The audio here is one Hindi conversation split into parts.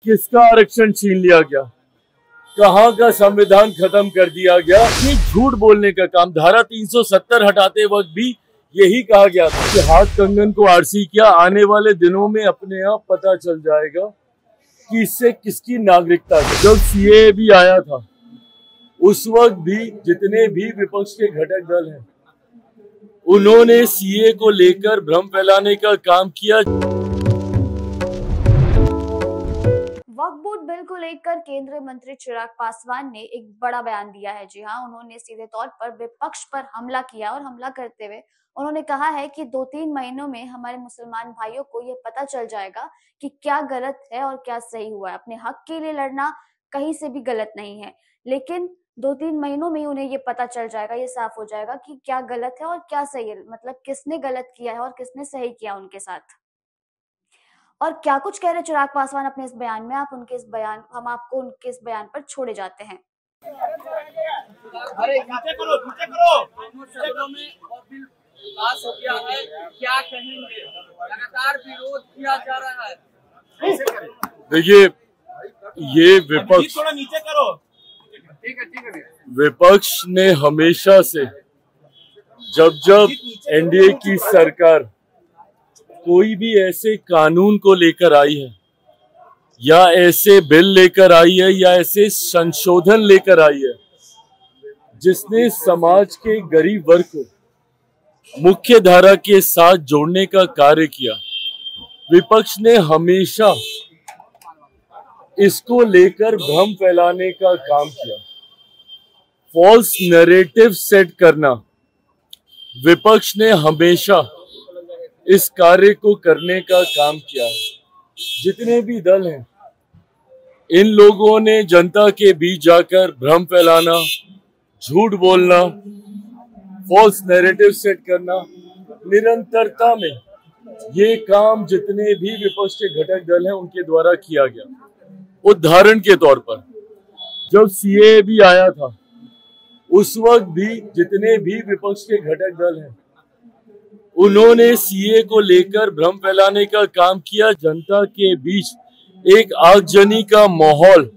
किसका आरक्षण छीन लिया गया, कहाँ का संविधान खत्म कर दिया गया। ये झूठ बोलने का काम। धारा 370 हटाते वक्त भी यही कहा गया था कि हाथ कंगन को आरसी किया, आने वाले दिनों में अपने आप पता चल जाएगा कि इससे किसकी नागरिकता है। जब सीएए भी आया था उस वक्त भी जितने भी विपक्ष के घटक दल हैं उन्होंने सीएए को लेकर भ्रम फैलाने का काम किया। वक्फ बोर्ड बिल को लेकर केंद्रीय मंत्री चिराग पासवान ने एक बड़ा बयान दिया है। जी हाँ, उन्होंने सीधे तौर पर विपक्ष पर हमला किया और हमला करते हुए उन्होंने कहा है कि 2-3 महीनों में हमारे मुसलमान भाइयों को ये पता चल जाएगा कि क्या गलत है और क्या सही हुआ है। अपने हक के लिए लड़ना कहीं से भी गलत नहीं है, लेकिन 2-3 महीनों में उन्हें ये पता चल जाएगा, ये साफ हो जाएगा कि क्या गलत है और क्या सही है, मतलब किसने गलत किया है और किसने सही किया उनके साथ। और क्या कुछ कह रहे चिराग पासवान अपने इस बयान में, हम आपको उनके इस बयान पर छोड़े जाते हैं। अरे पास हो गया है, क्या कहेंगे? लगातार विरोध किया जा रहा है। देखिए, ये विपक्ष नीचे करो। विपक्ष ने हमेशा से जब एनडीए की सरकार कोई भी ऐसे कानून को लेकर आई है या ऐसे बिल लेकर आई है या ऐसे संशोधन लेकर आई है जिसने समाज के गरीब वर्ग को मुख्य धारा के साथ जोड़ने का कार्य किया, विपक्ष ने हमेशा इसको लेकर भ्रम फैलाने का काम किया। फॉल्स नैरेटिव सेट करना, विपक्ष ने हमेशा इस कार्य को करने का काम किया है। जितने भी दल हैं इन लोगों ने जनता के बीच जाकर भ्रम फैलाना, झूठ बोलना, फॉल्स नैरेटिव सेट करना, निरंतरता में ये काम जितने भी विपक्ष के घटक दल हैं उनके द्वारा किया गया। उदाहरण के तौर पर जब सीएए भी आया था उस वक्त भी जितने भी विपक्ष के घटक दल हैं उन्होंने सीएए को लेकर भ्रम फैलाने का काम किया। जनता के बीच एक आगजनी का माहौल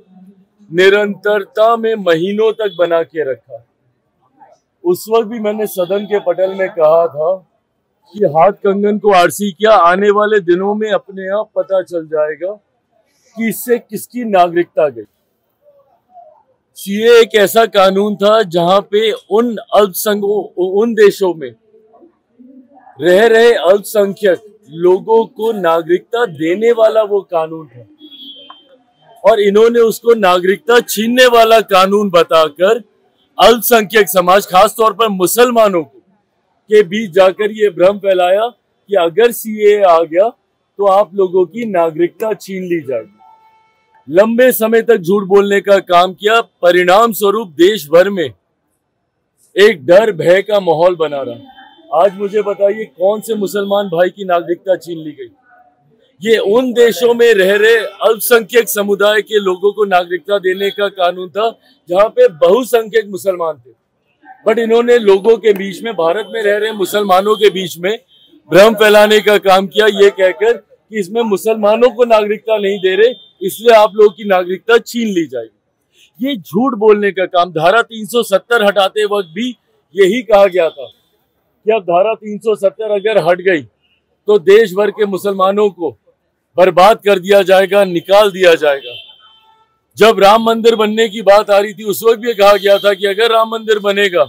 निरंतरता में महीनों तक बना के रखा। उस वक्त भी मैंने सदन के पटल में कहा था कि हाथ कंगन को आरसी किया, आने वाले दिनों में अपने आप पता चल जाएगा कि इससे किसकी नागरिकता गई। सीएए एक ऐसा कानून था जहां पे उन देशों में रह रहे अल्पसंख्यक लोगों को नागरिकता देने वाला वो कानून था और इन्होंने उसको नागरिकता छीनने वाला कानून बताकर अल्पसंख्यक समाज, खास तौर पर मुसलमानों के बीच जाकर ये भ्रम फैलाया कि अगर सीएए आ गया तो आप लोगों की नागरिकता छीन ली जाएगी। लंबे समय तक झूठ बोलने का काम किया। परिणाम स्वरूप देश भर में एक डर भय का माहौल बना रहा। आज मुझे बताइए कौन से मुसलमान भाई की नागरिकता छीन ली गई? ये उन देशों में रह रहे अल्पसंख्यक समुदाय के लोगों को नागरिकता देने का कानून था जहां पे बहुसंख्यक मुसलमान थे, बट इन्होंने लोगों के बीच में, भारत में रह रहे मुसलमानों के बीच में भ्रम फैलाने का काम किया, ये कहकर कि इसमें मुसलमानों को नागरिकता नहीं दे रहे इसलिए आप लोगों की नागरिकता छीन ली जाएगी। ये झूठ बोलने का काम। धारा 370 हटाते वक्त भी यही कहा गया था कि अब धारा 370 अगर हट गई तो देश भर के मुसलमानों को बर्बाद कर दिया जाएगा, निकाल दिया जाएगा। जब राम मंदिर बनने की बात आ रही थी उस वक्त भी कहा गया था कि अगर राम मंदिर बनेगा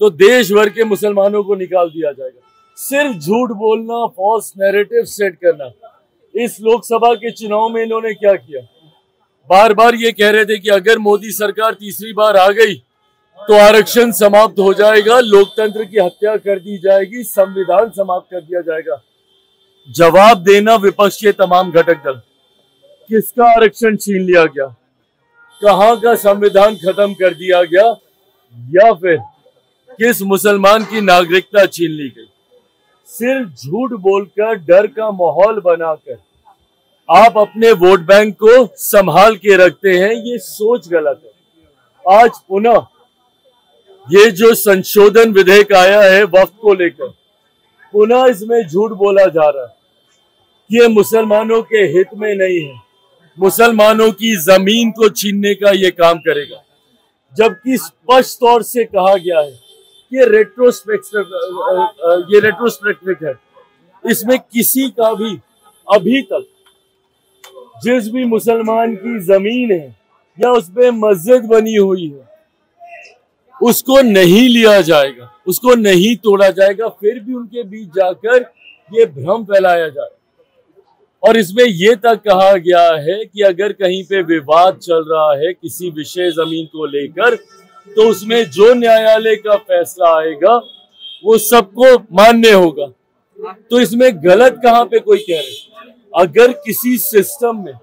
तो देश भर के मुसलमानों को निकाल दिया जाएगा। सिर्फ झूठ बोलना, फॉल्स नैरेटिव सेट करना। इस लोकसभा के चुनाव में इन्होंने क्या किया? बार बार ये कह रहे थे कि अगर मोदी सरकार तीसरी बार आ गई तो आरक्षण समाप्त हो जाएगा, लोकतंत्र की हत्या कर दी जाएगी, संविधान समाप्त कर दिया जाएगा। जवाब देना विपक्ष के तमाम घटक दल, किसका आरक्षण छीन लिया गया, कहां का संविधान खत्म कर दिया गया, या फिर किस मुसलमान की नागरिकता छीन ली गई? सिर्फ झूठ बोलकर, डर का माहौल बनाकर आप अपने वोट बैंक को संभाल के रखते हैं। ये सोच गलत है। आज पुनः ये जो संशोधन विधेयक आया है वक्फ को लेकर, पुनः इसमें झूठ बोला जा रहा है कि ये मुसलमानों के हित में नहीं है, मुसलमानों की जमीन को छीनने का ये काम करेगा, जबकि स्पष्ट तौर से कहा गया है कि ये रेट्रोस्पेक्टिव है। इसमें किसी का भी अभी तक जिस भी मुसलमान की जमीन है या उसमें मस्जिद बनी हुई है उसको नहीं लिया जाएगा, उसको नहीं तोड़ा जाएगा, फिर भी उनके बीच जाकर ये भ्रम फैलाया जाए। और इसमें यह तक कहा गया है कि अगर कहीं पे विवाद चल रहा है किसी विशेष जमीन को लेकर, तो उसमें जो न्यायालय का फैसला आएगा वो सबको मान्य होगा। तो इसमें गलत कहां पे कोई कह रहे? अगर किसी सिस्टम में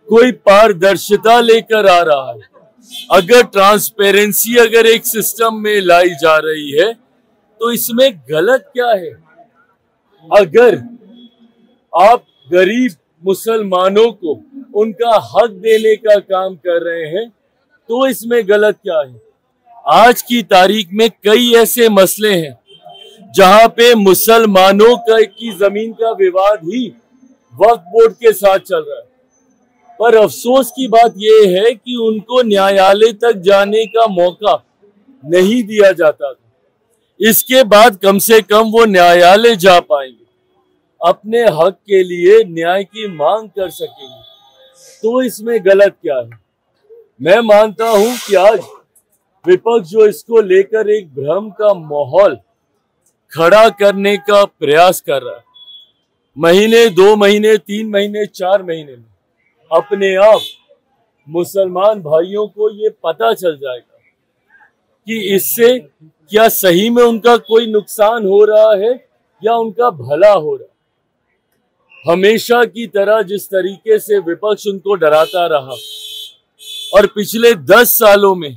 कोई पारदर्शिता लेकर आ रहा है, अगर ट्रांसपेरेंसी अगर एक सिस्टम में लाई जा रही है, तो इसमें गलत क्या है? अगर आप गरीब मुसलमानों को उनका हक देने का काम कर रहे हैं तो इसमें गलत क्या है? आज की तारीख में कई ऐसे मसले हैं जहां पे मुसलमानों की जमीन का विवाद ही वक्फ बोर्ड के साथ चल रहा है, पर अफसोस की बात यह है कि उनको न्यायालय तक जाने का मौका नहीं दिया जाता था। इसके बाद कम से कम वो न्यायालय जा पाएंगे, अपने हक के लिए न्याय की मांग कर सकेंगे। तो इसमें गलत क्या है? मैं मानता हूं कि आज विपक्ष जो इसको लेकर एक भ्रम का माहौल खड़ा करने का प्रयास कर रहा है, महीने, 2 महीने, 3 महीने, 4 महीने में अपने आप मुसलमान भाइयों को ये पता चल जाएगा कि इससे क्या सही में उनका कोई नुकसान हो रहा है या उनका भला हो रहा है। हमेशा की तरह जिस तरीके से विपक्ष उनको डराता रहा और पिछले 10 सालों में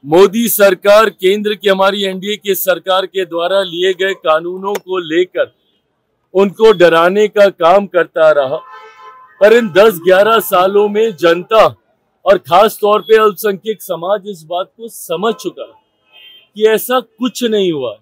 मोदी सरकार, केंद्र की हमारी एनडीए की सरकार के द्वारा लिए गए कानूनों को लेकर उनको डराने का काम करता रहा, पर इन 10-11 सालों में जनता और खास तौर पे अल्पसंख्यक समाज इस बात को समझ चुका कि ऐसा कुछ नहीं हुआ।